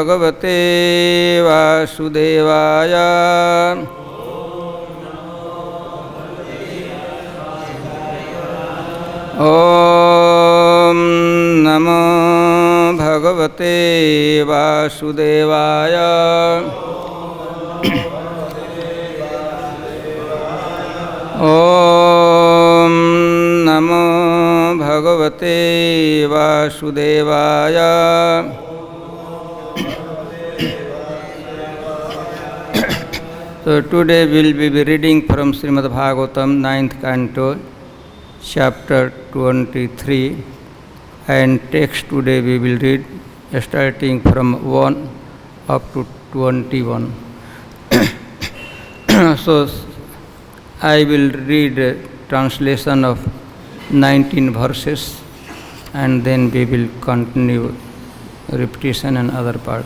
भगवते वासुदेवाय। ॐ नमो भगवते वासुदेवाय। ॐ नमो भगवते वासुदेवाय। So today we will be reading from Srimad Bhagavatam, 9th canto, chapter 23, and text today we will read starting from 1 up to 21. So I will read a translation of 19 verses and then we will continue repetition and other part.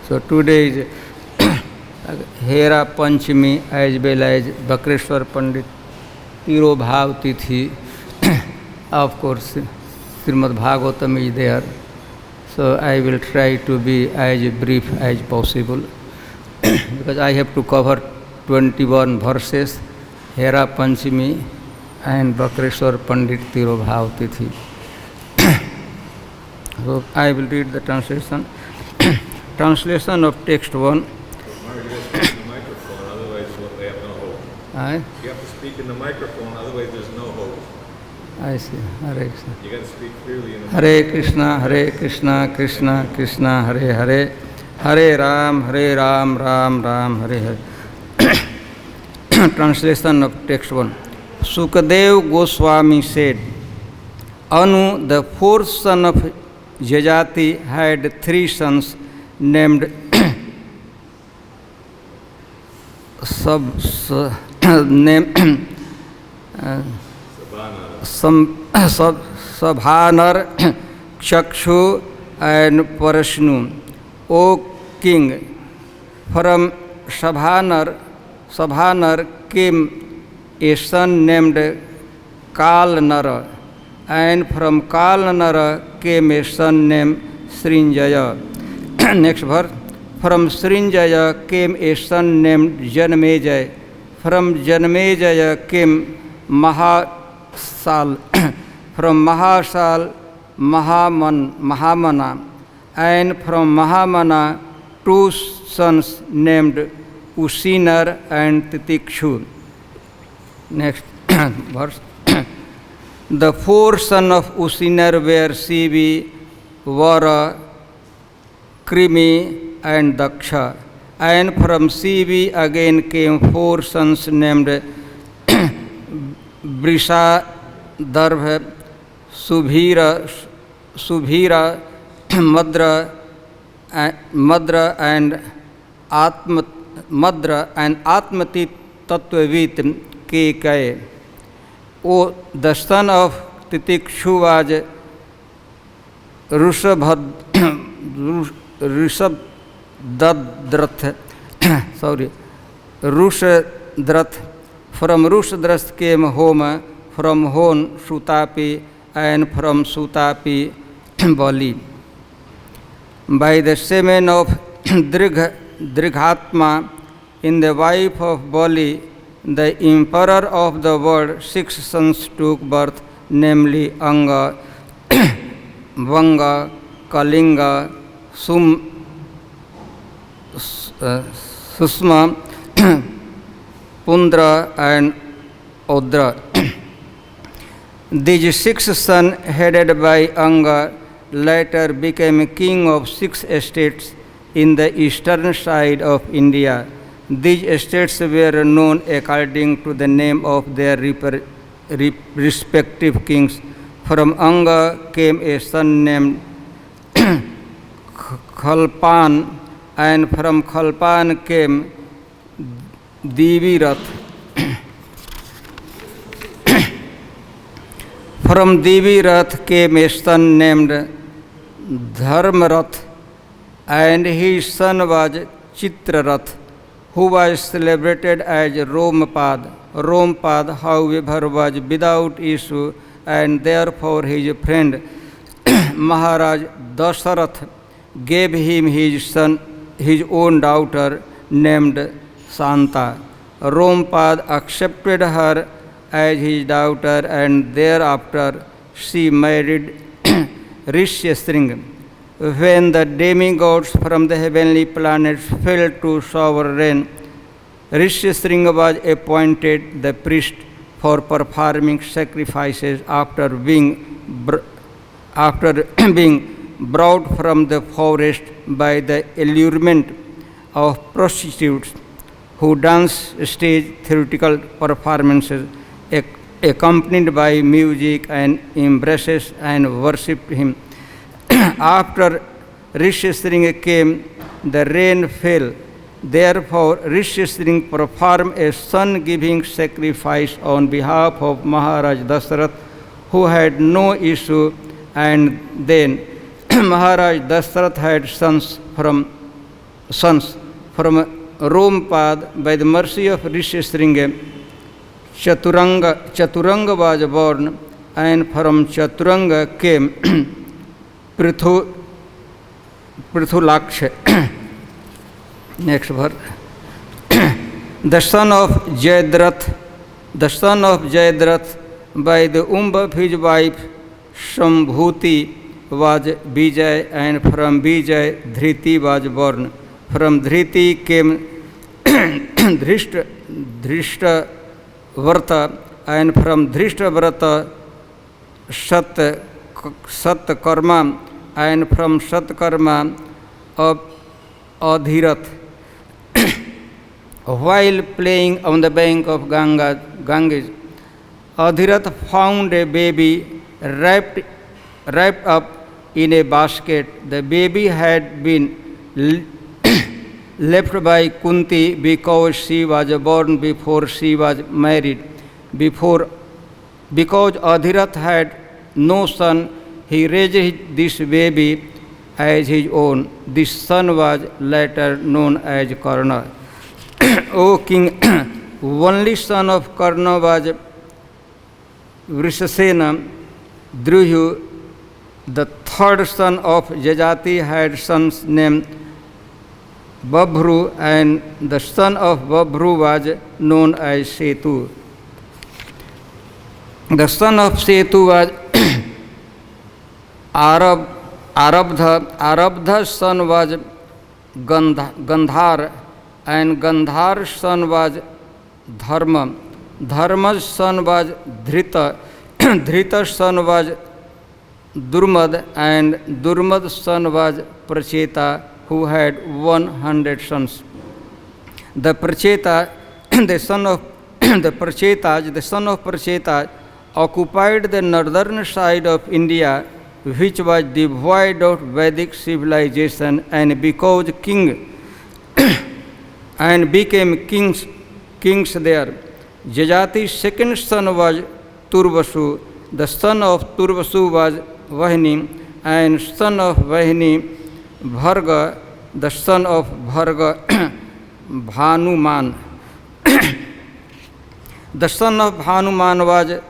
So today is Hera Panchami as well as Bakreshwar Pandit Tirobhav Tithi. Of course, Srimad Bhagavatam is there. So I will try to be as brief as possible because I have to cover 21 verses, Hera Panchami and Bakreshwar Pandit Tirobhav Tithi. So I will read the translation. Translation of text 1. You have to speak in the microphone, otherwise there's no hope. I see. Hare Krishna. You got to speak clearly in the Hare Krishna, Hare Krishna, Krishna Krishna, Hare Hare, Hare Ram, Ram Ram, Hare Hare. Translation of text 1. Sukadev Goswami said, Anu, the fourth son of Jajati, had 3 sons named Sabhanar, Chakshu and Parashnu. O king, from Sabhanar came a son named Kalnara, and from Kalnara came a son named Srinjaya. Next verse. From Srinjaya came a son named Janmejaya. From Janmejaya came Mahasal. From Mahasal, Mahamana. And from Mahamana, 2 sons named Usinar and Titikshu. Next verse. The 4 sons of Usinar were Sivi, Vara, Krimi, and Daksha. And from Sivi again came 4 sons named Brisadarva, Subhira, Madra and Atmati Tattvavit Kekaye. O the son of Titikshu was Rushadrath. From Rushadrath came Homa, from Hon Sutapi, and from Sutapi Bali. By the semen of Drighatma, in the wife of Bali, the emperor of the world, 6 sons took birth, namely Anga, Vanga, Kalinga, Susma, Pundra and Odra. These 6 sons, headed by Anga, later became king of 6 estates in the eastern side of India. These estates were known according to the name of their respective kings. From Anga came a son named Khalpan, and from Khalpan came Divirath. From Divirath came a son named Dharmarath, and his son was Chitrarath, who was celebrated as Rompad. Rompad, however, was without issue, and therefore his friend Maharaj Dasarath gave him his own daughter named Santa. Rompad accepted her as his daughter, and thereafter she married Rishyasringa. When the demigods from the heavenly planets fell to shower rain, Rishyasringa was appointed the priest for performing sacrifices after being brought from the forest by the allurement of prostitutes who danced stage theatrical performances accompanied by music and embraces and worshipped him. After Rishyasringa came, the rain fell. Therefore, Rishyasringa performed a sun-giving sacrifice on behalf of Maharaj Dasarath, who had no issue, and then Maharaj Dasarath had sons from Rompad. By the mercy of Rishyasringa, Chaturanga was born, and from Chaturanga came Prithulaksha. Next verse. The son of Jayadratha, by the womb of his wife Shambhuti, was Vijay, and from Vijay Dhriti was born. From Dhriti came Drishtavarta, and from Drishtavarta Satkarma, and from Satkarma Adhirath. While playing on the bank of Ganges, Adhirath found a baby wrapped up in a basket. The baby had been left by Kunti because she was born before she was married. Because Adhirath had no son, he raised this baby as his own. This son was later known as Karna. O king, only son of Karna was Vrishasena. Druhu, the third son of Jajati, had sons named Babhru, and the son of Babhru was known as Setu. The son of Setu was Arabdha. Arabdha's son was Gandhar, and Gandhar's son was Dharma. Dharma's son was Dhrita. Dhrita's son was Durmad, and Durmad's son was Pracheta, who had 100 sons. The Prachetas, the son of Pracheta, occupied the northern side of India, which was devoid of Vedic civilization, and because and became kings there. Jajati's second son was Turvasu. The son of Turvasu was Vahini, and son of Vahini Bharga. The son of Bharga Bhanuman. The son of Bhanuman was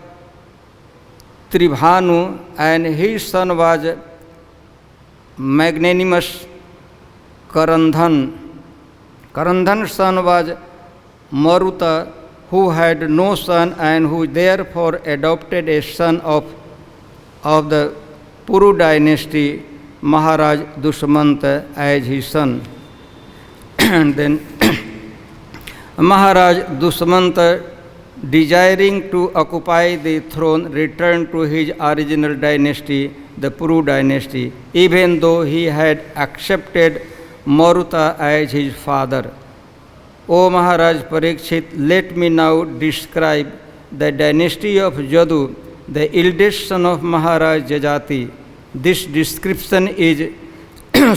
Tribhanu, and his son was magnanimous Karandhan. Karandhan's son was Maruta, who had no son, and who therefore adopted a son of the Puru dynasty, Maharaj Dushmanta, as his son. And then Maharaj Dushmanta, desiring to occupy the throne, returned to his original dynasty, the Puru dynasty, even though he had accepted Maruta as his father. O Maharaj Parikshit, let me now describe the dynasty of Jadu, the eldest son of Maharaj Jajati. This description is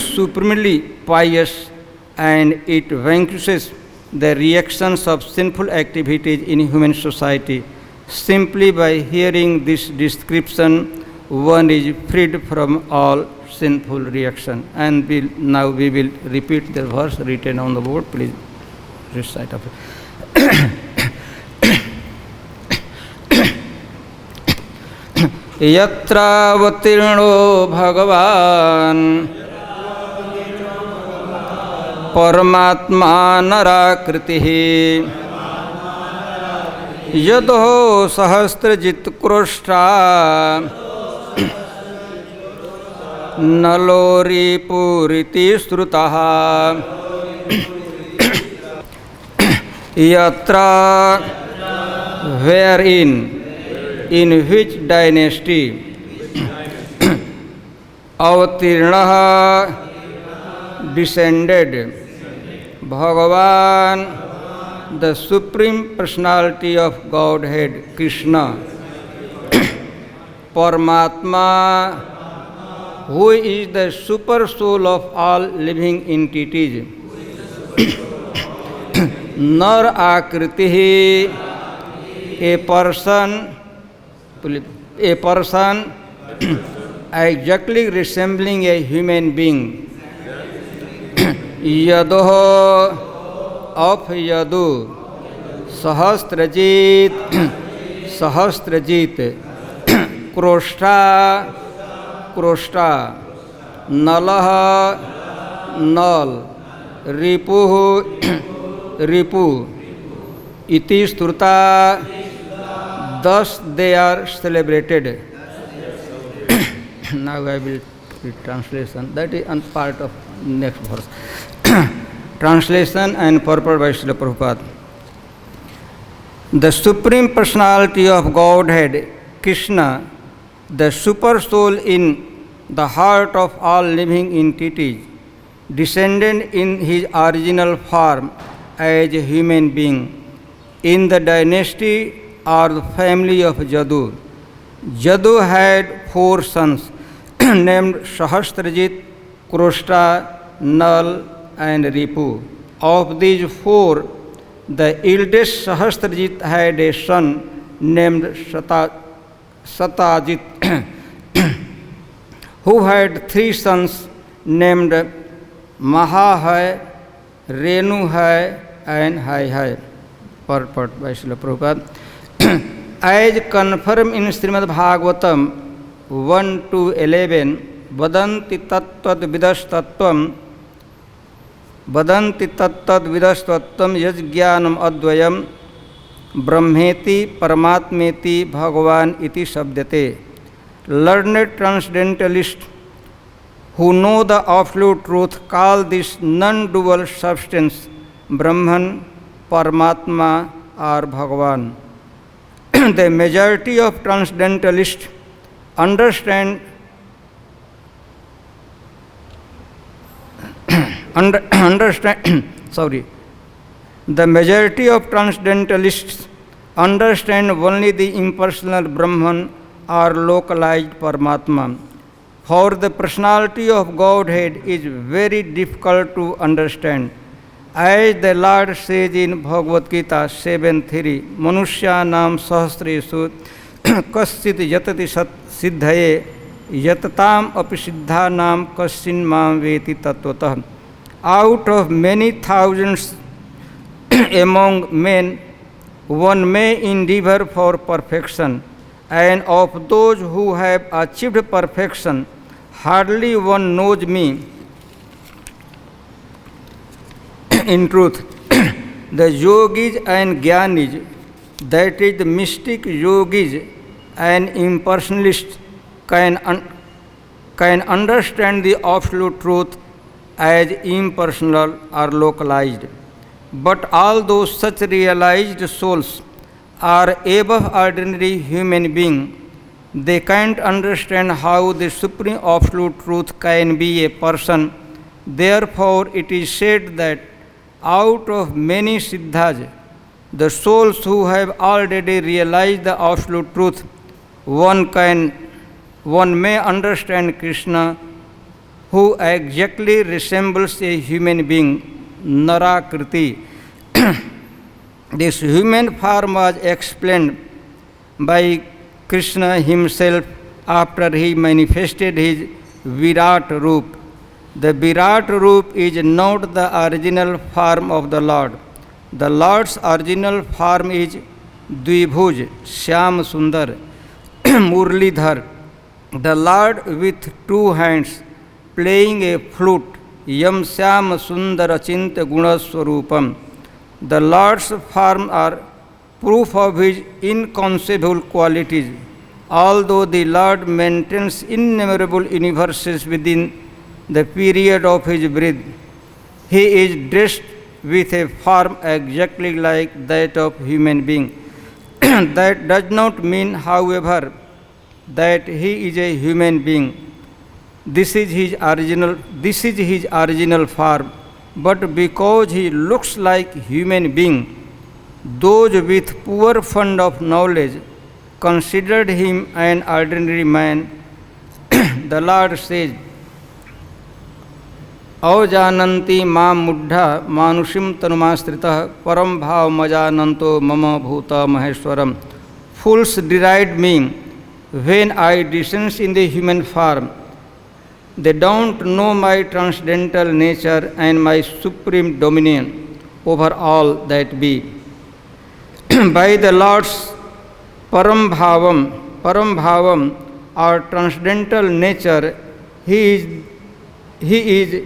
supremely pious, and it vanquishes the reactions of sinful activities in human society. Simply by hearing this description, one is freed from all sinful reaction. And now we will repeat the verse written on the board. Please recite of it. यत्रावतीर्णो भगवान् परमात्मा नराकृतिः यदो सहस्रजित्क्रोष्ठा नलोरिपुरिति श्रुतः यत्र wherein in which dynasty अवतीर्णः descended Bhagavan, the Supreme Personality of Godhead, Krishna, Paramatma, who is the super soul of all living entities, Nar Akriti, a person exactly resembling a human being, Yadoh of Yadu, Sahasrajit, Kroshta, Nalah, Nal, Ripu, Iti Stuta, thus they are celebrated. Now I will read translation. That is part of next verse. Translation and purport by Srila Prabhupada. The Supreme Personality of Godhead, Krishna, the super soul in the heart of all living entities, descended in his original form as a human being in the dynasty or the family of Jadu. Jadu had 4 sons named Sahasrajit, Kroshta, Nal, and Ripu. Of these 4, the eldest Sahasrajit had a son named Satajit, who had 3 sons named Mahahai, Renuhai, and Haihai. Purport by Srila Prabhupada. As confirmed in Srimad Bhagavatam 1-11, Vadanti tattvad vidastatvam yajnanam advayam brahmeti paramatmeti bhagavan iti sabdyate. Learned transcendentalists who know the absolute truth call this non-dual substance Brahman, Paramatma, or Bhagavan. The majority of transcendentalists understand The majority of transcendentalists understand only the impersonal Brahman or localized Paramatma. For the personality of Godhead is very difficult to understand. As the Lord says in Bhagavad Gita 7:3, Manusyanam sahasreshu kaschit yatati siddhaye yatatam api siddhanam kaschin mam veti tatvatah. Out of many thousands among men, one may endeavor for perfection, and of those who have achieved perfection, hardly one knows me. In truth, the yogis and jnanis, that is, the mystic yogis and impersonalists, can understand the absolute truth as impersonal or localized. But although such realized souls are above ordinary human beings, they can't understand how the supreme absolute truth can be a person. Therefore, it is said that out of many siddhas, the souls who have already realized the absolute truth, one may understand Krishna, who exactly resembles a human being, Narakriti. This human form was explained by Krishna himself after he manifested his Virat Roop. The Virat Roop is not the original form of the Lord. The Lord's original form is Dvibhuj, Shyam Sundar, Murlidhar. The Lord with 2 hands, playing a flute, yam syam sundara chinta gunaswarupam. The Lord's forms are proof of his inconceivable qualities. Although the Lord maintains innumerable universes within the period of his breath, he is dressed with a form exactly like that of human being. That does not mean, however, that he is a human being. This is his original form. But because he looks like human being, those with poor fund of knowledge considered him an ordinary man. The Lord says, Ajananti mam muddha manushim tanumastrita param bhav majananto mama bhuta maheshwaram. Fools deride me when I descend in the human form. They don't know my transcendental nature and my supreme dominion over all that be. By the Lord's param bhavam, or transcendental nature, he is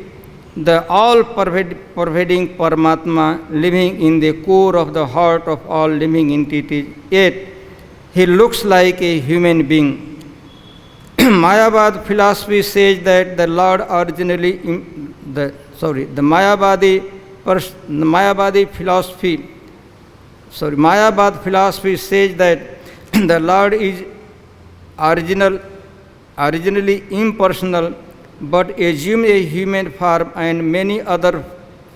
the all-pervading Paramatma living in the core of the heart of all living entities. Yet, he looks like a human being. Mayavad philosophy says that the Lord originally, the Mayavad philosophy says that the Lord is originally impersonal, but assumes a human form and many other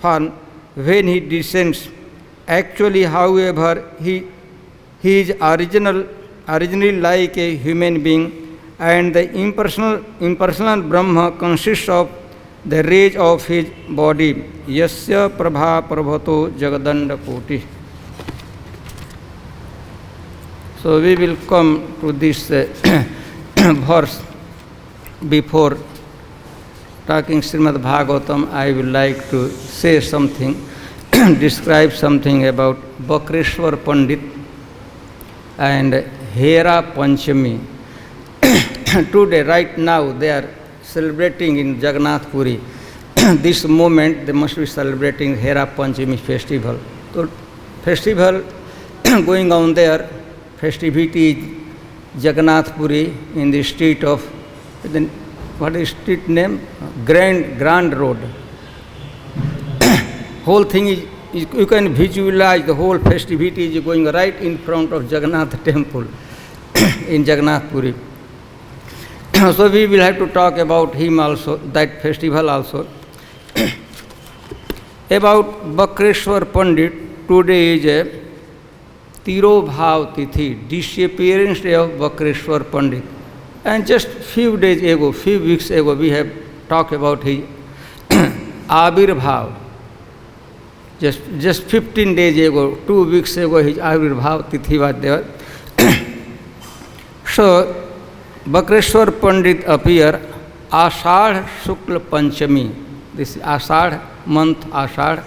forms when he descends. Actually, however, he is originally like a human being, and the impersonal Brahma consists of the rays of his body. Yasya prabha prabhato jagadanda koti. So we will come to this verse. Before talking Srimad Bhagavatam, I would like to say something, describe something about Bakreshwar Pandit and Hera Panchami. Today, right now, they are celebrating in Jagannath Puri. This moment, they must be celebrating Hera Panchami festival. So, festival going on there, festivity is Jagannath Puri in the street of, what is street name? Grand Road. Whole thing is, you can visualize the whole festivity is going right in front of Jagannath temple in Jagannath Puri. So we will have to talk about him also, that festival also. About Bakreshwar Pandit, today is a Tirobhav Tithi, disappearance day of Bakreshwar Pandit. And just few weeks ago, we have talked about his Avirbhav. Just 15 days ago, 2 weeks ago, his Avirbhav Tithi was there. So, Bakreshwar Pandit appear Ashadh Shukla Panchami. This is Ashadh month, Ashadh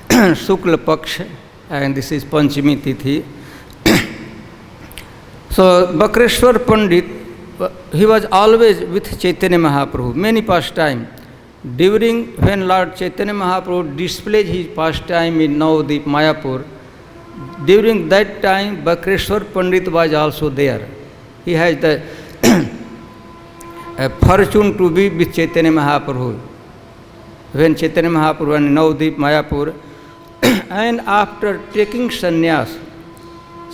Shukla Paksh, and this is Panchami Tithi. So Bakreshwar Pandit, he was always with Chaitanya Mahaprabhu, many pastime. During when Lord Chaitanya Mahaprabhu displayed his pastime in Navadvip, Mayapur, during that time Bakreshwar Pandit was also there. He has the fortune to be with Chaitanya Mahaprabhu. When Chaitanya Mahaprabhu and Navadvip, Mayapur, and after taking sannyas,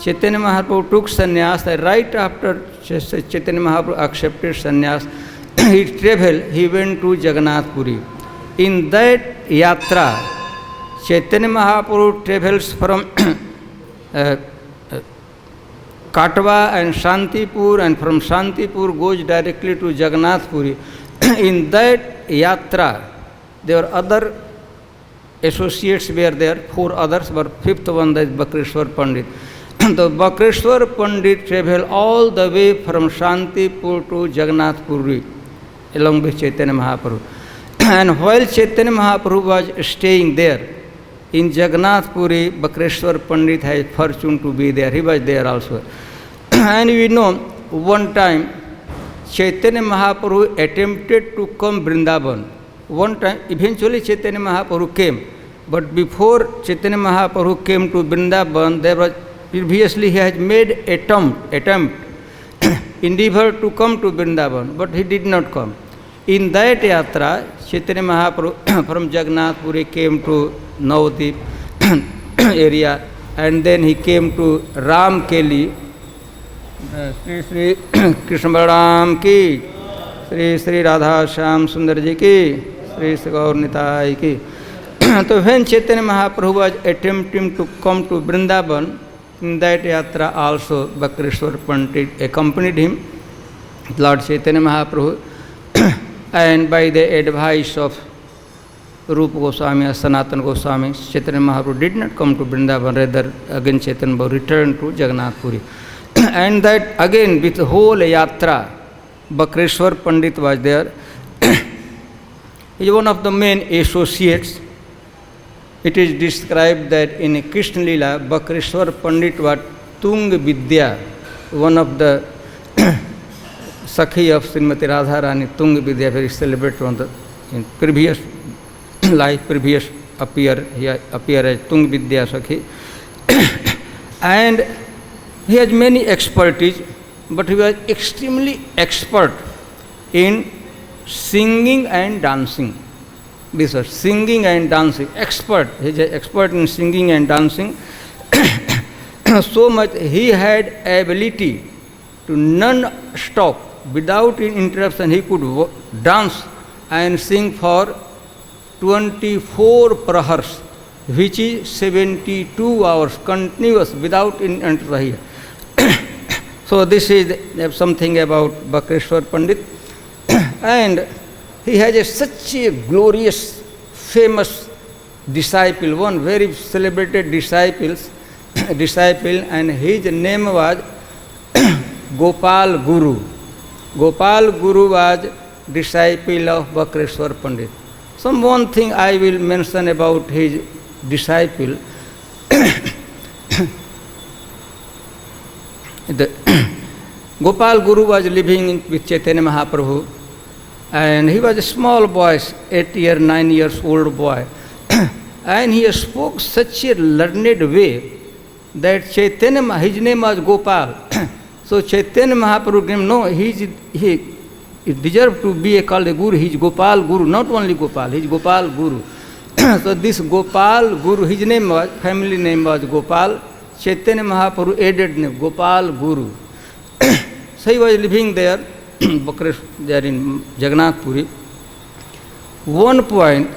Chaitanya Mahaprabhu took sannyas, and right after Chaitanya Mahaprabhu accepted sannyas, he went to Jagannath Puri. In that yatra, Chaitanya Mahaprabhu travels from Katwa and Shantipur, and from Shantipur goes directly to Jagannath Puri. In that yatra, there were other associates were there, 4 others, but 5th one is Bakreshwar Pandit. The Bakreshwar Pandit traveled all the way from Shantipur to Jagannath Puri along with Chaitanya Mahaprabhu. And while Chaitanya Mahaprabhu was staying there in Jagannath Puri, Bakreshwar Pandit had fortune to be there. He was there also. And we know one time Chaitanya Mahaprabhu attempted to come Vrindavan. one time, eventually Chaitanya Mahaprabhu came, but before Chaitanya Mahaprabhu came to Vrindavan, there was previously he has made attempt endeavor to come to Vrindavan, but he did not come. In that yatra, Chaitanya Mahaprabhu from Jagannath Puri came to Navadip area, and then he came to Ram Keli. Sri Sri Krishna Balaram ki, Sri Sri Radha Shyam Sundar ji ki, Sri Sri Gaur Nitai ki. So when Chaitanya Mahaprabhu was attempting to come to Vrindavan, in that yatra also Bakreshwar Pandit accompanied him, Lord Chaitanya Mahaprabhu, and by the advice of Rupa Goswami or Sanatana Goswami, Chaitanya Mahaprabhu did not come to Vrindavan, rather again Chaitanya Mahaprabhu returned to Jagannath Puri. And that again with the whole yatra, Bakreshwar Pandit was there. He is one of the main associates. It is described that in Krishna Lila, Bakreshwar Pandit was Tung Vidya, one of the Sakhi of Srimati Radharani. Tung Vidya, very celebrated on the in previous life, previous appear as Tung Vidya Sakhi. And he has many expertise, but he was extremely expert in singing and dancing. This was singing and dancing. Expert. He is an expert in singing and dancing. So much he had ability to non-stop, without interruption. He could dance and sing for 24 prahars, which is 72 hours continuous without interruption. So this is something about Bakreshwar Pandit. And he has such a glorious, famous disciple, one very celebrated disciple, and his name was Gopal Guru. Gopal Guru was disciple of Bakreshwar Pandit. Some one thing I will mention about his disciple. Gopal Guru was living with Chaitanya Mahaprabhu, and he was a small boy, 9 years old boy, and he spoke such a learned way that Chaitanya, his name was Gopal. So Chaitanya Mahaprabhu gave him, no, he deserved to be called a Guru. He is Gopal Guru, not only Gopal, he is Gopal Guru. So this Gopal Guru, his name was, family name was Gopal. Chaitanya Mahaprabhu added name, Gopal Guru. So he was living there, there in Jagannath Puri. One point,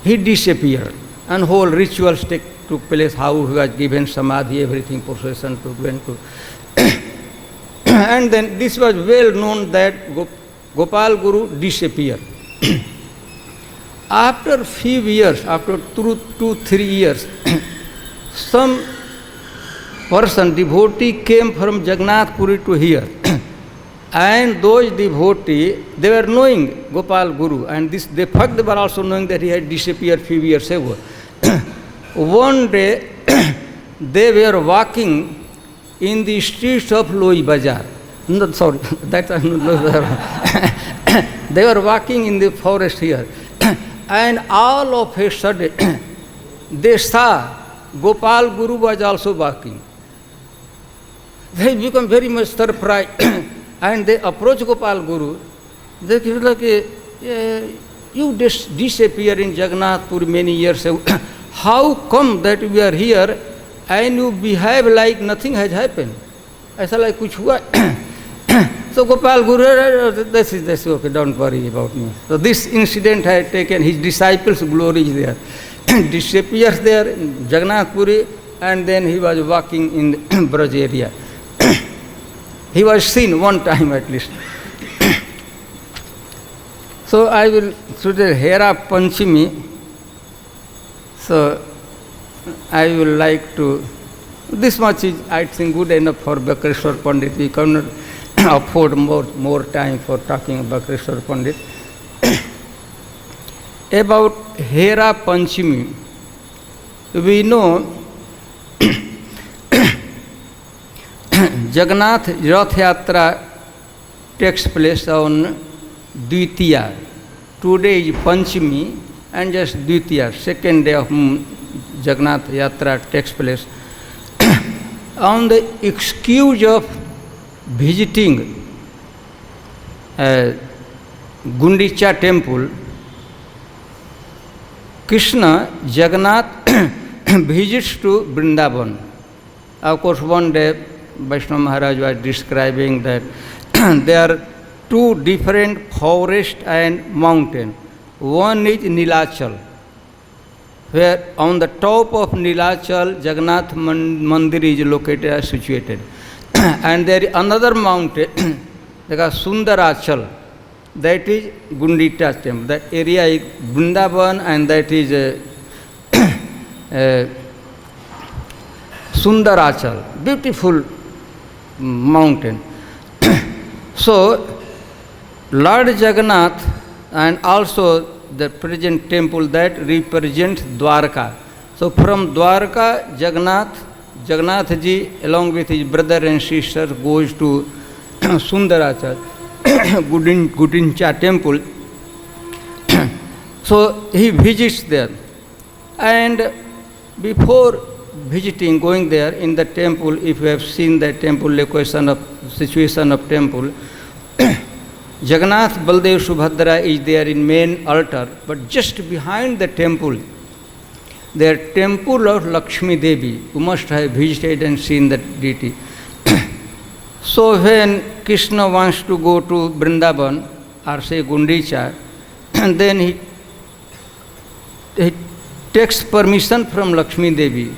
he disappeared, and whole rituals took place, how he was given samadhi, everything, procession went to. And then this was well known that Gopal Guru disappeared. After few years, after 2-3 years, some person, devotee, came from Jagannath Puri to here. And those devotees, they were knowing Gopal Guru, and they were also knowing that he had disappeared few years ago. One day, they were walking in the streets of Loi Bazar. No, sorry, that's not Loi Bazar. They were walking in the forest here. And all of a sudden, they saw Gopal Guru was also walking. They become very much surprised. And they approach Gopal Guru. They feel like, you disappeared in Jagannath Puri many years ago. How come that we are here and you behave like nothing has happened? Aisa like kuch hua. So Gopal Guru, this is okay, don't worry about me. So this incident had taken his disciples' glory there. Disappears there in Jagannath Puri, and then he was walking in the Braj area. He was seen one time at least. So I will, today Hera Panchami, so I will like to, this much is I think good enough for Bakreshwar Pandit. We cannot afford more time for talking about Bakreshwar Pandit. About Hera Panchami, we know Jagannath Rath Yatra takes place on Dvitiya, today is Panchami and just Dvitiya, second day of Jagannath Yatra takes place. On the excuse of visiting Gundicha temple, Krishna, Jagannath visits to Vrindavan. Of course, one day Vaishnava Maharaj was describing that there are two different forest and mountain. One is Nilachal, where on the top of Nilachal, Jagannath Mandir is located, situated. And there is another mountain, Sundarachal, that is Gundicha temple. That area is Vrindavan, and that is Sundarachal, beautiful mountain. So, Lord Jagannath and also the present temple that represents Dwarka. So, from Dwarka, Jagannath ji along with his brother and sister goes to Sundarachal, Gundicha temple. So, he visits there. And before visiting, going there in the temple, if you have seen the temple situation of temple, Jagannath, Baldev, Subhadra is there in main altar, but just behind the temple, there temple of Lakshmi Devi. You must have visited and seen the deity. So when Krishna wants to go to Vrindavan or say Gundicha, and then he takes permission from Lakshmi Devi.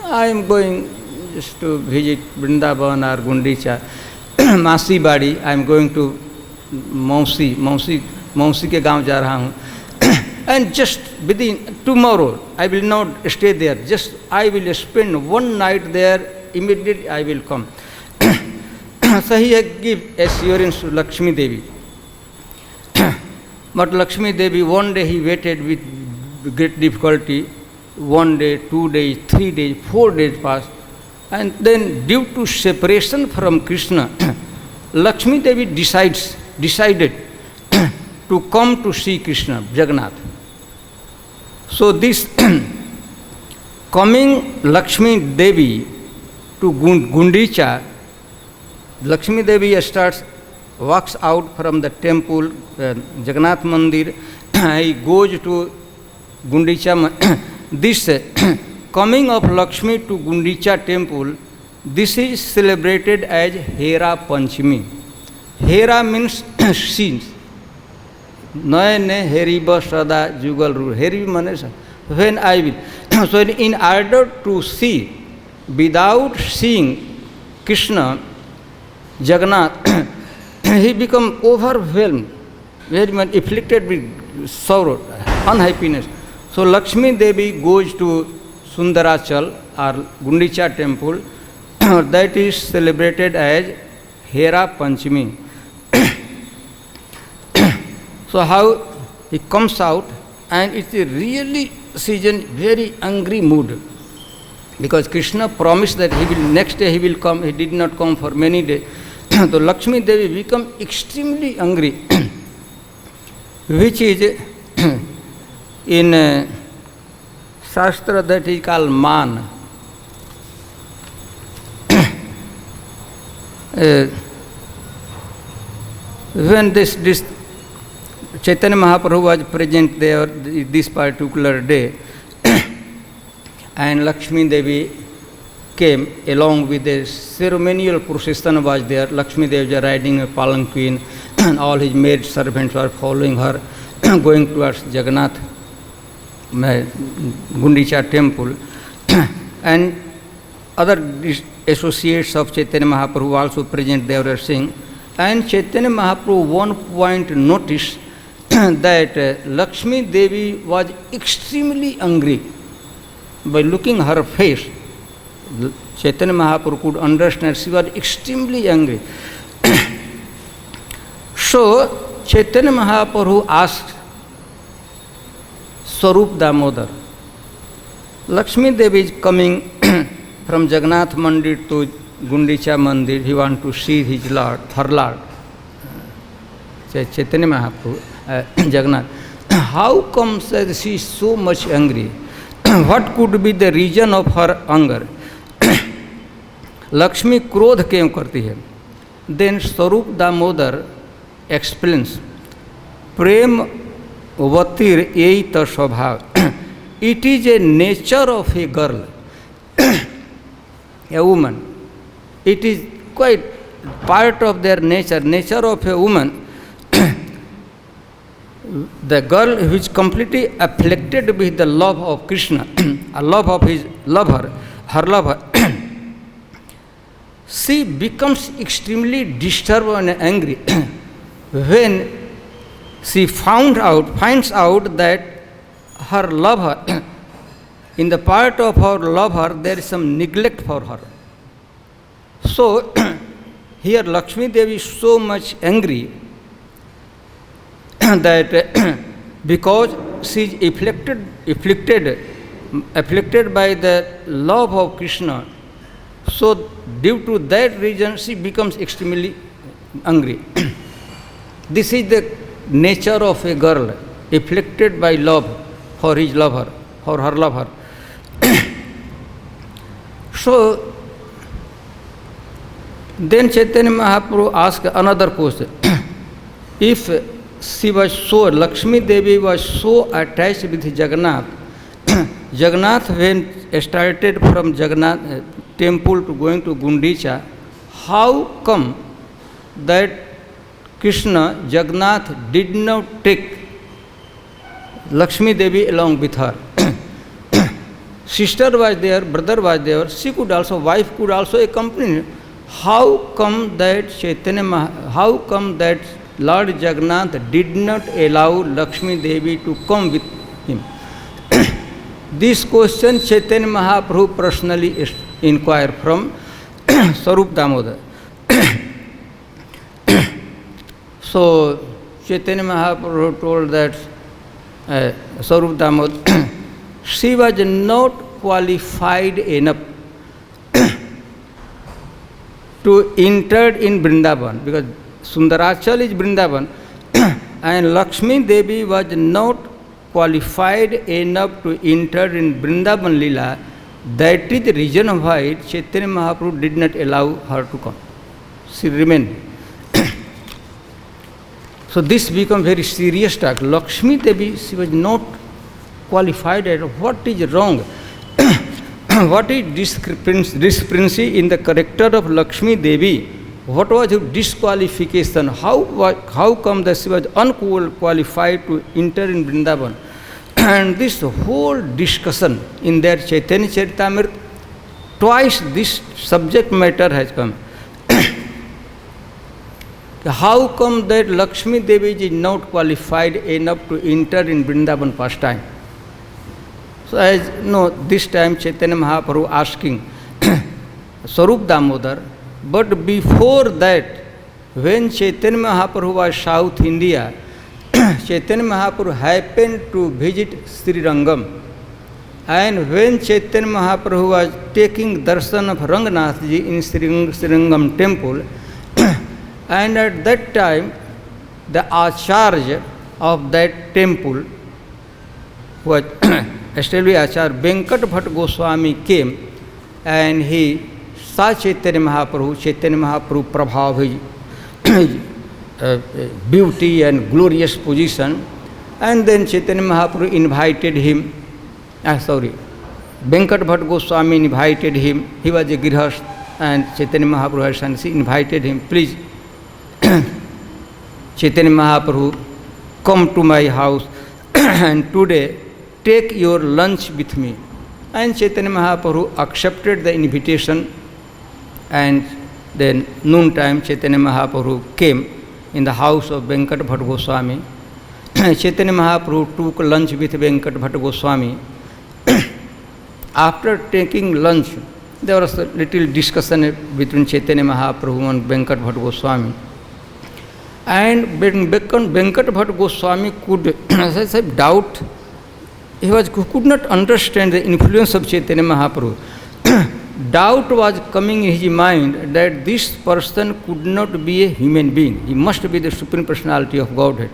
I am going just to visit Vrindavan or Gundicha. Masi Badi, I am going to मौसी के गांव जा रहा हूँ. And just within tomorrow, I will not stay there. Just I will spend one night there. Immediately I will come. So he give assurance to Lakshmi Devi. But Lakshmi Devi, one day he waited with great difficulty. 1 day, 2 days, 3 days, 4 days passed. And then due to separation from Krishna, Lakshmi Devi decided to come to see Krishna, Jagannath. So this coming Lakshmi Devi to Gundicha, Lakshmi Devi walks out from the temple, Jagannath Mandir, he goes to Gundicha. This coming of Lakshmi to Gundicha temple, this is celebrated as Hera Panchami. Hera means scenes. Noyane Heriba Sada Jugal Ru. Heri means when I will. So in order to see, without seeing Krishna, Jagannath, he become overwhelmed, very much afflicted with sorrow, unhappiness. So Lakshmi Devi goes to Sundarachal or Gundicha temple, that is celebrated as Hera Panchami. So how he comes out, and it's a really season very angry mood, because Krishna promised that he will next day he will come. He did not come for many days. So Lakshmi Devi become extremely angry, which is in Shastra that is called man. When this Chaitanya Mahaprabhu was present there this particular day, and Lakshmi Devi came along with a ceremonial procession was there. Lakshmi Devi was riding a palanquin, and all his maid servants were following her, going towards Jagannath Gundicha temple, and other associates of Chaitanya Mahaprabhu also present, they were saying. And Chaitanya Mahaprabhu one point noticed that Lakshmi Devi was extremely angry. By looking her face, Chaitanya Mahaprabhu could understand she was extremely angry. So Chaitanya Mahaprabhu asked Swarup Damodar, Lakshmi Devi is coming from Jagannath Mandir to Gundicha Mandir, he wants to see his Lord, her Lord. Chaitanya Mahaprabhu. Jagannath, how comes that she is so much angry? What could be the reason of her anger? Lakshmi क्रोध क्यों करती है? Then स्वरूप Damodar explains, प्रेम वतिर यही तो स्वभाव, it is a nature of a girl, a woman, it is quite part of their nature of a woman. The girl who is completely afflicted with the love of Krishna, a love of his lover, her lover, she becomes extremely disturbed and angry when she finds out that her lover, in the part of her lover, there is some neglect for her. So, here Lakshmi Devi is so much angry that because she is afflicted by the love of Krishna, so due to that reason she becomes extremely angry. This is the nature of a girl afflicted by love for his lover, for her lover. So then Chaitanya Mahaprabhu asked another question. If she was so, Lakshmi Devi was so attached with Jagannath, Jagannath when started from Jagannath temple to going to Gundicha, how come that Krishna, Jagannath did not take Lakshmi Devi along with her? Sister was there, brother was there, she could also, wife could also accompany. How come that how come that Lord Jagannath did not allow Lakshmi Devi to come with him? This question Chaitanya Mahaprabhu personally inquired from Swarup Damodar. So Chaitanya Mahaprabhu told that Swarup Damodar, she was not qualified enough to enter in Vrindavan, because Sundarachal is Vrindavan and Lakshmi Devi was not qualified enough to enter in Vrindavan Leela. That is the reason why Chaitanya Mahaprabhu did not allow her to come. She remained. So this became very serious talk. Lakshmi Devi, she was not qualified at all. What is wrong? What is discrepancy in the character of Lakshmi Devi? What was her disqualification? How come that she was unqualified to enter in Vrindavan? And this whole discussion in their Chaitanya Charitamrita, twice this subject matter has come. How come that Lakshmi Devi is not qualified enough to enter in Vrindavan pastime? So as no, this time Chaitanya Mahaprabhu asking Swarup Damodar, but before that, when Chaitanya Mahaprabhu was South India, Chaitanya Mahaprabhu happened to visit Sri Rangam. And when Chaitanya Mahaprabhu was taking darshan of Ranganathji in Sri Rangam temple, and at that time, the Acharya of that temple was established Acharya Venkat Bhatt Goswami came and he saw Chaitanya Mahaprabhu Prabhav, his beauty and glorious position, and then Chaitanya Mahaprabhu invited him, Venkat Bhatt Goswami invited him, he was a Grihast and Chaitanya Mahaprabhu invited him, please Chaitanya Mahaprabhu, come to my house and today take your lunch with me. And Chaitanya Mahaprabhu accepted the invitation, and then noontime Chaitanya Mahaprabhu came in the house of Venkat Bhatt Goswami. Chaitanya Mahaprabhu took lunch with Venkat Bhatt Goswami. After taking lunch, there was a little discussion between Chaitanya Mahaprabhu and Venkat Bhatt Goswami. And when Venkat Bhatt Goswami could doubt, he could not understand the influence of Chaitanya Mahaprabhu. Doubt was coming in his mind that this person could not be a human being. He must be the Supreme Personality of Godhead.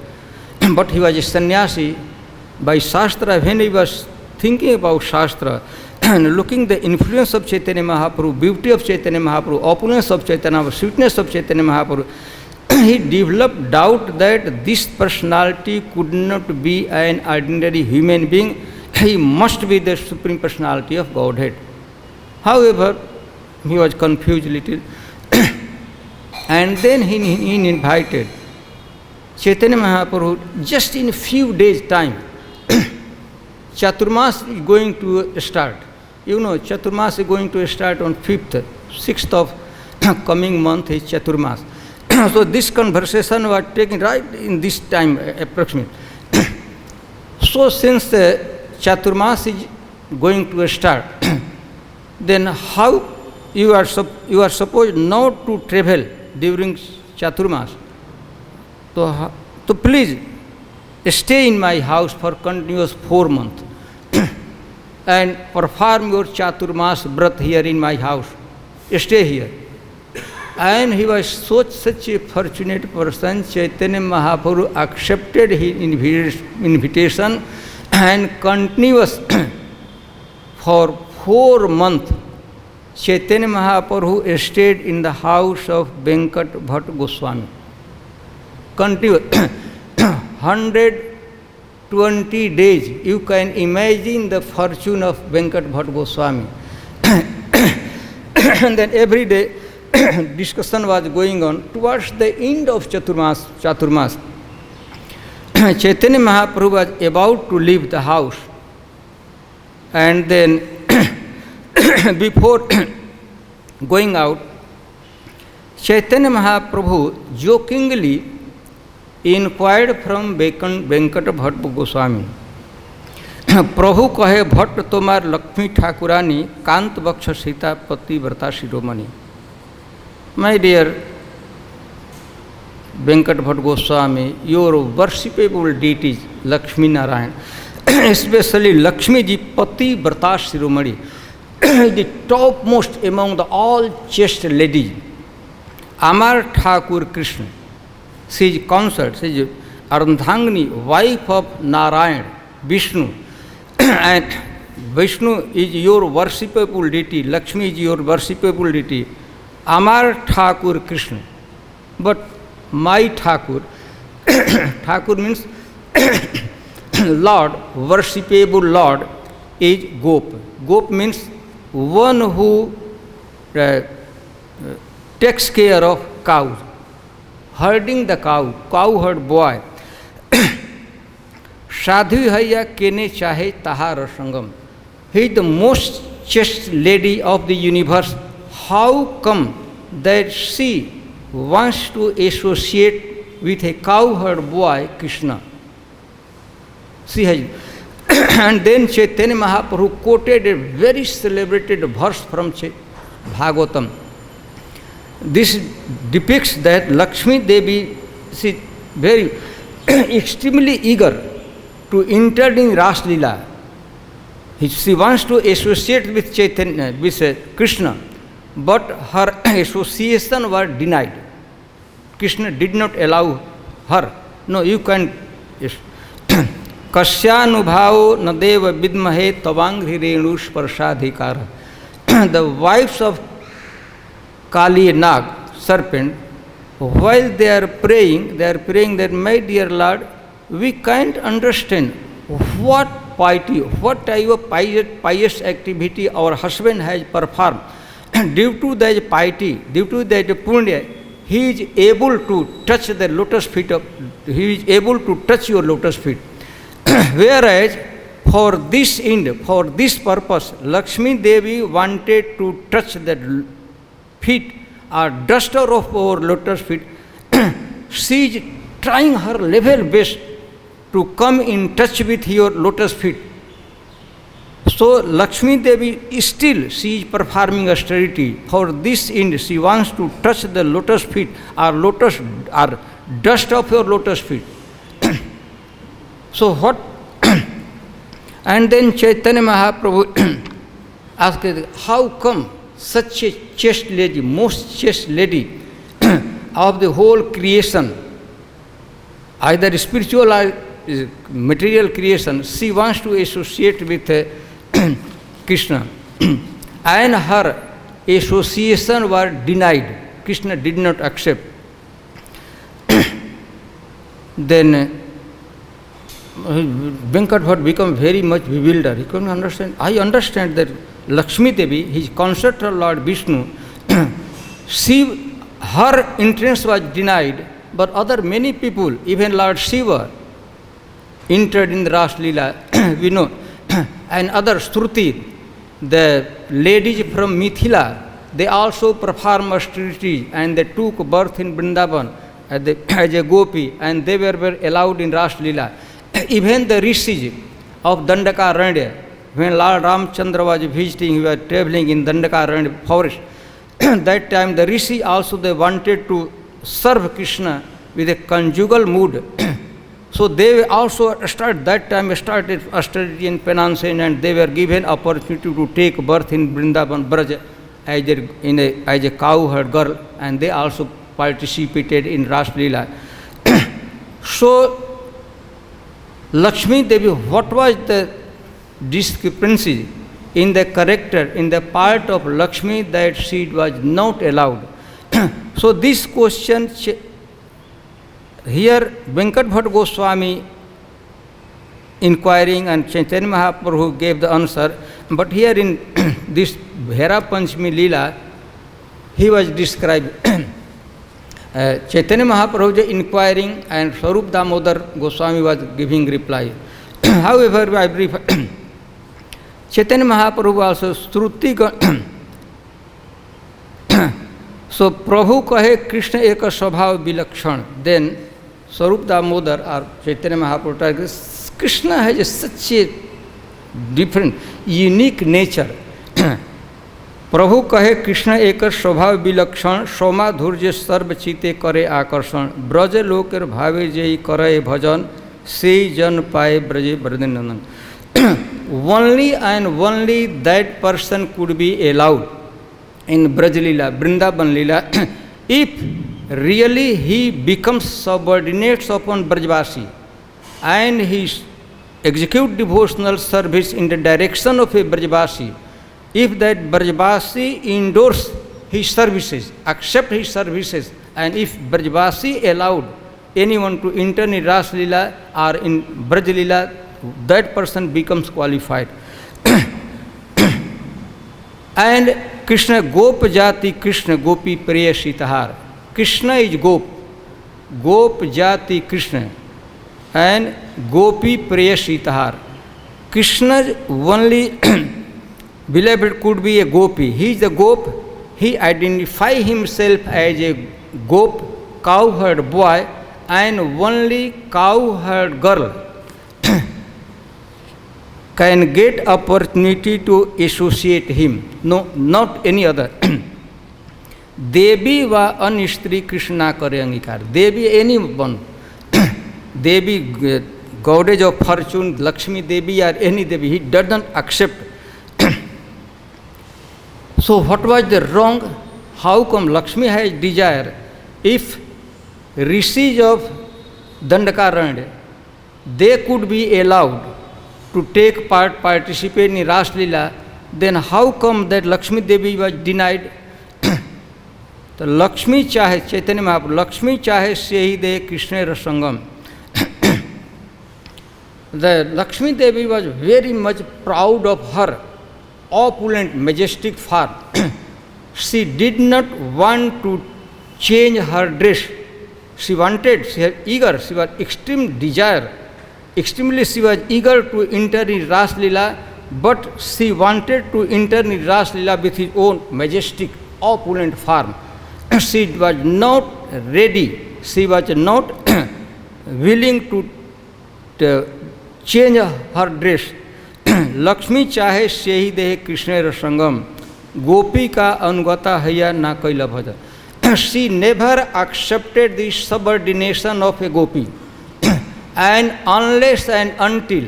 but he was a sannyasi by Shastra. When he was thinking about Shastra and looking the influence of Chaitanya Mahaprabhu, beauty of Chaitanya Mahaprabhu, opulence of Chaitanya, sweetness of Chaitanya Mahaprabhu, he developed doubt that this personality could not be an ordinary human being. He must be the Supreme Personality of Godhead. However, he was confused little. And then he invited Chaitanya Mahaprabhu just in a few days' time. Chaturmas is going to start. You know, Chaturmas is going to start on 5th, 6th of coming month is Chaturmas. So this conversation was taken right in this time approximately. So since Chaturmas is going to start, then how you are supposed not to travel during Chaturmas? So please stay in my house for continuous 4 months and perform your Chaturmas Vrat here in my house. Stay here. And he was such a fortunate person. Chaitanya Mahaprabhu accepted his invitation and continuous for 4 months Chaitanya Mahaprabhu stayed in the house of Venkat Bhatt Goswami. Continuous 120 days. You can imagine the fortune of Venkat Bhatt Goswami. And then every day discussion was going on. Towards the end of Chaturmas, Chaitanya Mahaprabhu was about to leave the house. And then before going out, Chaitanya Mahaprabhu jokingly inquired from Venkat Bhatt Goswami, प्रभु कहे भट्ट तोमार लक्ष्मी ठाकुरानी कांत बक्ष सीता पति व्रता शिरोमणि. My dear Venkat Bhatt Goswami, your worshipable deities Lakshmi Narayan, especially Lakshmi ji Pati Vrata Shiromani, the topmost among the all chaste ladies. Amar Thakur Krishna, she is consort, she is Ardhangani, wife of Narayan, Vishnu, and Vishnu is your worshipable deity, Lakshmi is your worshipable deity. Amar Thakur Krishna. But my Thakur, Thakur means Lord, worshipable Lord, is Gop. Gop means one who takes care of cows, herding the cow, cowherd boy. Sadhu haya kene chahe tahar sangam. He is the most chaste lady of the universe. How come that she wants to associate with a cowherd boy, Krishna? She has. And then Chaitanya Mahaprabhu quoted a very celebrated verse from Bhagavatam. This depicts that Lakshmi Devi is very extremely eager to enter in Ras Leela. She wants to associate with Chaitanya, with Krishna, but her association was denied. Krishna did not allow her. No, you can. Yes. Kasyanubhavo nadeva vidmahe tavangri renu sparshadhikara. The wives of Kali Nag, serpent, while they are praying that, my dear Lord, we can't understand what piety, what type of pious activity our husband has performed. Due to that piety, due to that punya, he is able to touch the lotus feet of, he is able to touch your lotus feet. Whereas for this end, for this purpose, Lakshmi Devi wanted to touch the feet or duster of our lotus feet. She is trying her level best to come in touch with your lotus feet. So Lakshmi Devi still, she is performing austerity. For this end, she wants to touch the lotus feet or lotus or dust of your lotus feet. So what? And then Chaitanya Mahaprabhu asked, how come such a chaste lady, most chaste lady of the whole creation, either spiritual or material creation, she wants to associate with Krishna. And her association was denied. Krishna did not accept. Then Venkat Bhatt become very much bewildered. He couldn't understand. I understand that Lakshmi Devi, his consort of Lord Vishnu, her entrance was denied, but other many people, even Lord Shiva, entered in the Ras Leela, we know, and other Shruti, the ladies from Mithila, they also performed austerities and they took birth in Vrindavan as a gopi, and they were allowed in Ras Leela. Even the rishis of Dandakaranya, when Lord Ramchandra was visiting, he was traveling in Dandakaranya forest. That time the rishi also they wanted to serve Krishna with a conjugal mood. So they also started austerity and penance, and they were given opportunity to take birth in Vrindavan Braj as a cowherd girl, and they also participated in Ras Leela. So Lakshmi Devi, what was the discrepancy in the character, in the part of Lakshmi that she was not allowed? So this question, here Venkat Bhatt Goswami inquiring and Chaitanya Mahaprabhu gave the answer, but here in this Hera Panchami Leela, he was described. Chaitanya Mahaprabhu was inquiring and Swarup Damodar Goswami was giving reply. However, I brief Chaitanya Mahaprabhu also Shruti. So Prabhu kahe Krishna eka swabhav vilakshana. Then Swarup Damodar or Chaitanya Mahaprabhu, Krishna has such a different, unique nature. प्रभु कहे कृष्ण एक स्वभाव विलक्षण सोमाधुर्य सर्वचिते करे आकर्षण ब्रज लोकर भावे जय करे भजन से जन पाए ब्रजे Brajnandan. Only and only that person could be allowed in Braj Leela, Vrindavan Leela, if really he becomes subordinate upon Brajvasi and he execute devotional service in the direction of a Brajvasi. If that Brajvasi endorse his services, accept his services, and if Brajvasi allowed anyone to enter in Ras Leela or in Braj Leela, that person becomes qualified. And Krishna Gop Jati Krishna Gopi Priya Sitahar. Krishna is Gop. Gop Jati Krishna and Gopi Priya Sitahar. Krishna only beloved could be a gopi. He is a gop. He identifies himself as a gop, cowherd boy, and only cowherd girl can get opportunity to associate him. No, not any other. Devi va anistri Krishna kare angikar. Devi anyone. Devi, goddess of fortune, Lakshmi Devi or any Devi, he doesn't accept. So what was the wrong? How come Lakshmi has desire? If rishis of Dandakaranya, they could be allowed to take part, participate in Ras Leela, then how come that Lakshmi Devi was denied? The Lakshmi chahe, Chaitanya Mahaprabhu, Lakshmi chahe sehi de Krishna rasangam. The Lakshmi Devi was very much proud of her opulent, majestic form. She did not want to change her dress. She wanted, she was eager, she was extreme desire. Extremely she was eager to enter in Ras Leela, but she wanted to enter in Ras Leela with his own majestic, opulent form. She was not ready, she was not willing to change her dress. Lakshmi चाहे से ही देह कृष्ण रसंगम गोपी का अनुगता हैया ना कैला भजन. She never accepted the subordination of a gopi, and unless and until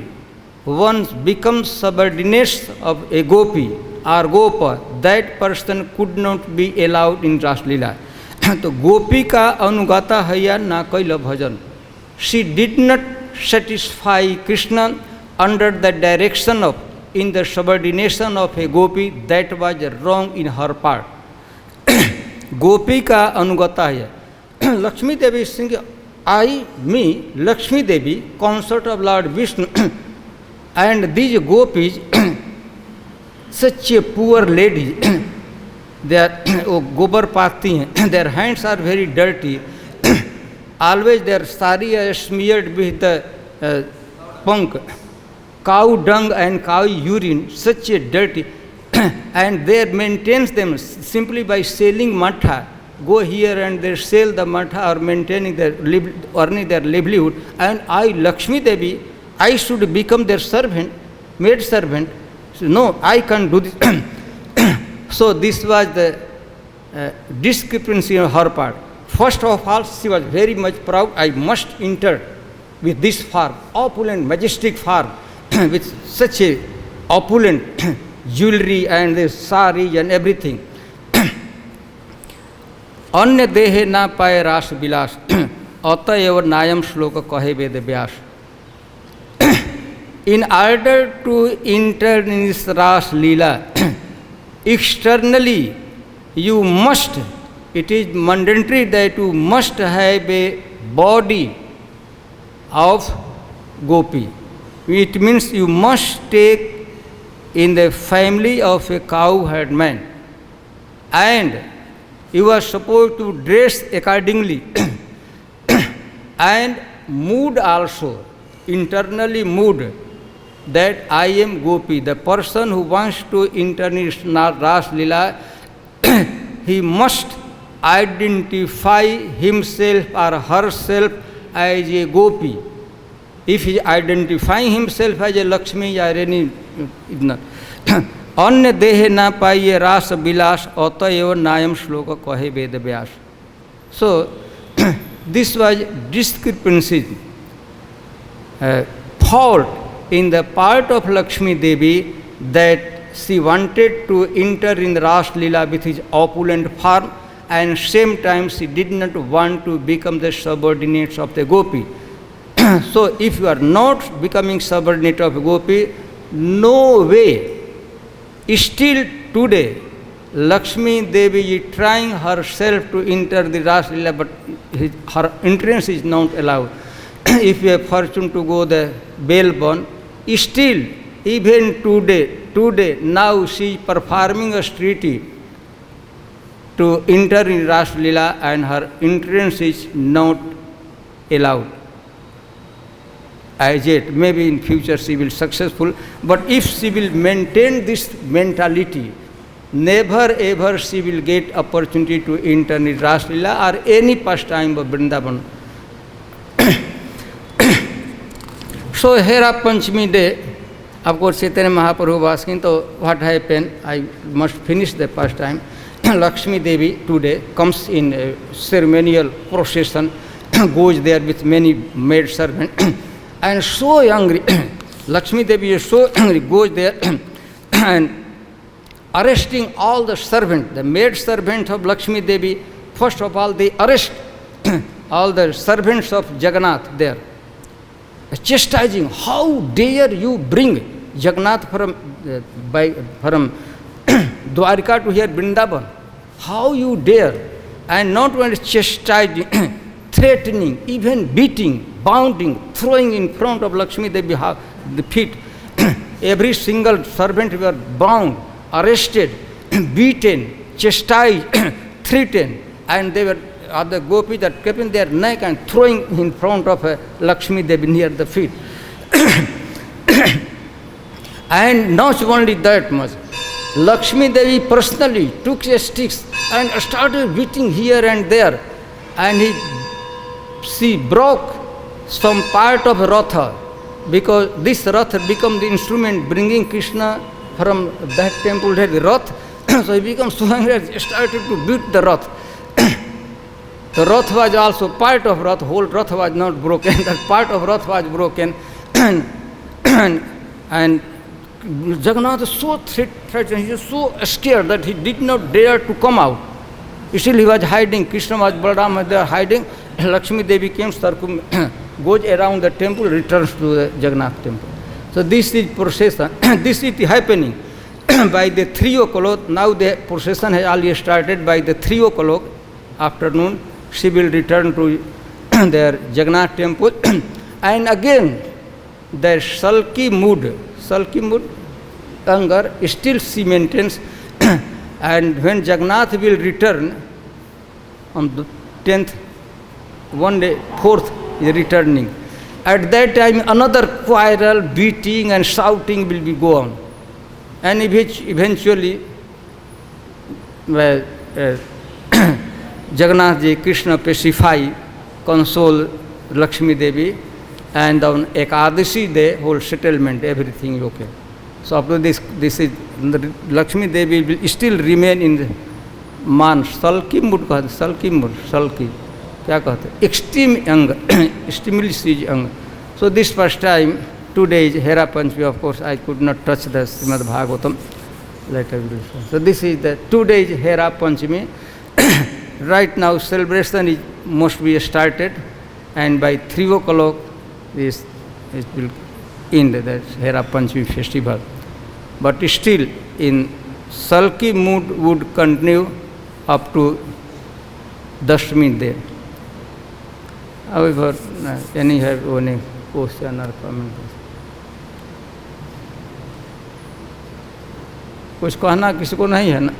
one becomes subordinate of a gopi or gopa, that person could not be allowed in Ras Leela. तो गोपी का अनुगता हैया ना कैला भजन. she did not satisfy Krishna under the direction of, in the subordination of a gopi, that was wrong in her part. गोपी का अनुगता है. Lakshmi Devi sing, me, Lakshmi Devi, consort of Lord Vishnu, and these gopis, such a poor lady, they are gobar paati हैं, their hands are very dirty, always their sari are smeared with the punk, cow dung and cow urine, such a dirty, and they maintain them simply by selling matha. Go here and they sell the matha or maintaining their earning their livelihood. And I, Lakshmi Devi, I should become their servant, maid servant. So, no, I can't do this. So this was the discrepancy on her part. First of all, she was very much proud. I must enter with this farm, opulent, majestic farm, with such a opulent jewelry and the sari and everything. अन्य देहे ना पाए रास विलास अतएव नायम श्लोक कहे Ved Vyas. In order to enter in this ras leela, externally you must, it is mandatory that you must have a body of gopi. It means you must take in the family of a cow-herd man, and you are supposed to dress accordingly and mood also, internally mood that I am gopi. The person who wants to enter in Ras Leela, he must identify himself or herself as a gopi. If he identifying himself as a Lakshmi or any, अन्य देहे ना पाइए रास विलास अतएव नायम श्लोक कहे Ved Vyas. So this was discrepancy, fault in the part of Lakshmi Devi, that she wanted to enter in Ras Leela with his opulent form, and same time she did not want to become the subordinates of the gopi. So if you are not becoming subordinate of gopi, no way. Still today, Lakshmi Devi is trying herself to enter the Ras Leela, but her entrance is not allowed. If you have fortune to go the Belbon, still, even today, now she is performing a treaty to enter in Ras Leela, and her entrance is not allowed. As yet, maybe in future she will successful, but if she will maintain this mentality, never ever she will get opportunity to enter in Ras Leela or any pastime of Vrindavan. So Hera Panchami day, of course Chaitanya Mahaprabhu was asking, so what happened? I must finish the pastime. Lakshmi Devi today comes in a ceremonial procession, goes there with many maid servants. And so angry, Lakshmi Devi is so angry, goes there and arresting all the servants, the maid servants of Lakshmi Devi. First of all, they arrest all the servants of Jagannath there, chastising, how dare you bring Jagannath from Dwarika to here Vrindavan? How you dare? And not only chastising, threatening, even beating, bounding, throwing in front of Lakshmi Devi the feet. Every single servant were bound, arrested, beaten, chastised, threatened, and they were the gopis that kept in their neck and throwing in front of Lakshmi Devi near the feet. And not only that much, Lakshmi Devi personally took a stick and started beating here and there, and she broke some part of Ratha, because this Ratha became the instrument bringing Krishna from that temple to the Rath. So he became so angry, started to beat the Rath. The Rath was also part of Rath, whole Rath was not broken, that part of Rath was broken. And Jagannath was so threatened, he was so scared that he did not dare to come out. Still he was hiding, Krishna was, Balaram was there hiding. Lakshmi Devi came goes around the temple, returns to the Jagannath temple. So this is procession. This is happening by the 3 o'clock. Now the procession has already started. By the 3 o'clock afternoon, she will return to their Jagannath temple. And again, the sulky mood, anger, still she maintains. And when Jagannath will return on the 10th, one day, 4th is returning. At that time, another quarrel, beating and shouting will be go on. And eventually, Jagannath ji, Krishna pacify, console Lakshmi Devi, and on Ekadashi day, whole settlement, everything is okay. So after this is Lakshmi Devi will still remain in the man, sulky mood, sulky. क्या कहते हैं extreme anger, extremely siege anger. So this first time, 2 days, Hera Panchami, of course, I could not touch the Srimad Bhagavatam. Later we will show. So this is the 2 days Hera Panchami. Right now celebration must be started, and by 3 o'clock it will end the Hera Panchami festival. But still in sulky mood would continue up to Dashmi day. However, any have any question or comment? कुछ कहना किसी को नहीं है ना?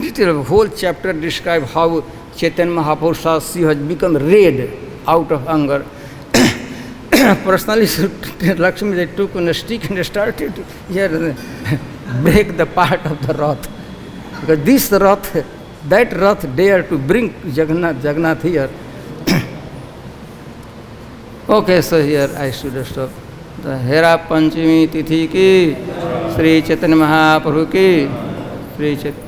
Detail whole chapter describe how Chaitanya Mahaprabhu, she has become red out of anger. Personally, Lakshmi, they took on a stick and started to break the part of the Rath. Because this Rath, that Rath dared to bring Jagannath here. Okay, so here I should stop. The Hera Panchami Tithi ki, Sri Chaitanya Mahaprabhu ki, Sri Chaitanya.